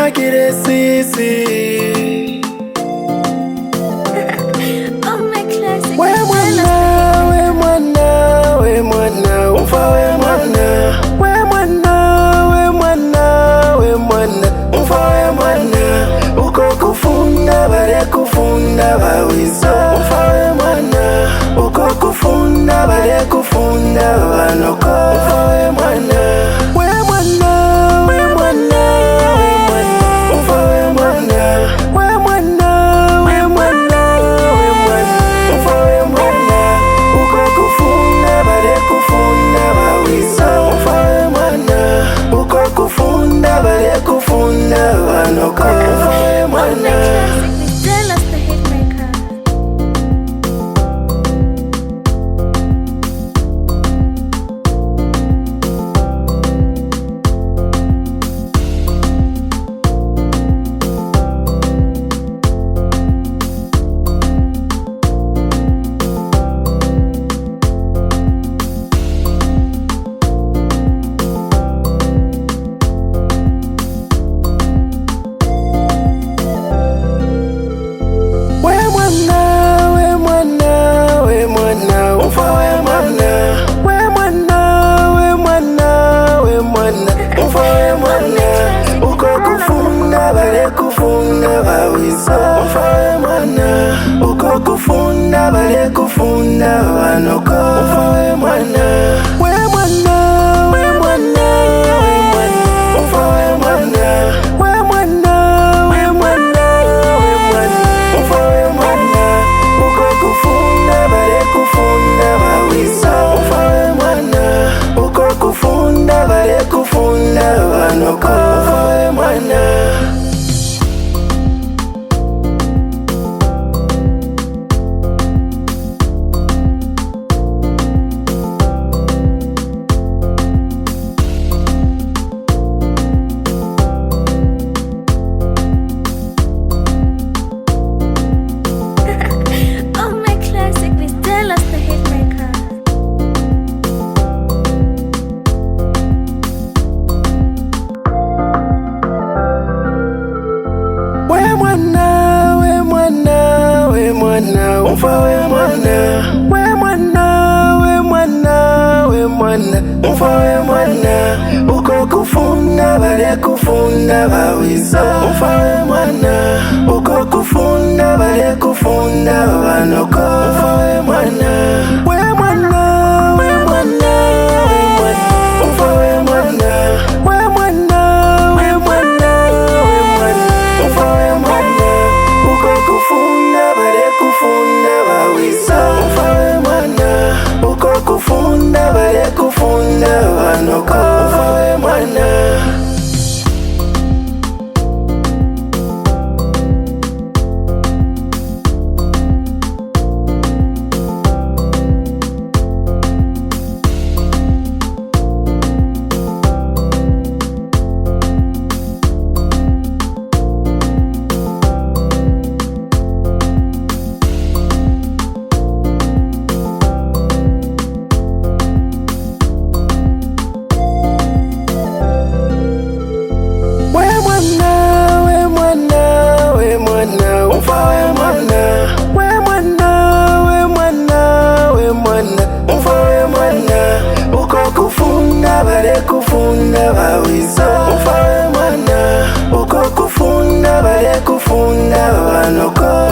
magire sisi. We mwana, we mwana, we mwana, umfa we mwana. We mwana, we mwana, we mwana, umfa we mwana. Uko kufunda bare kufunda bawiso. Umfa we mwana. Uko kufunda bare kufunda banoko. Umfa we mwana. We mwana, we mwana, we mwana, umfa we mwana. We mwana, we mwana, we mwana, umfa we mwana. Uko kufunda bare kufunda bawiso. Umfa we mwana. Uko kufunda bare kufunda banoko. Umfa we mwana. Kufunda bawiso. Umfa we mwana. Uko kufunda bare kufunda banoko. Umfa we mwana. We mwana, we mwana, we mwana, umfa we mwana. We mwana, we mwana, we mwana, umfa we mwana. Uko kufunda bare kufunda bawiso. Umfa we mwana. Uko kufunda bare kufunda banoko. Umfa we mwana. Umfa we mwana. We mwana, we mwana, we mwana, umfa we mwana. Uko kufunda bare kufunda bawiso. Umfa we mwana. Uko kufunda bare kufunda banoko. Umfa we mwana. We mwana, we mwana, we mwana, umfa we mwana. We mwana, we mwana, we mwana, umfa we mwana. Uko kufunda bare kufunda bawiso. Umfa we mwana. Uko kufunda bare kufunda banoko. Umfa we mwana. Kufunda bawiso. Umfa we mwana. Uko kufunda bare kufunda banoko.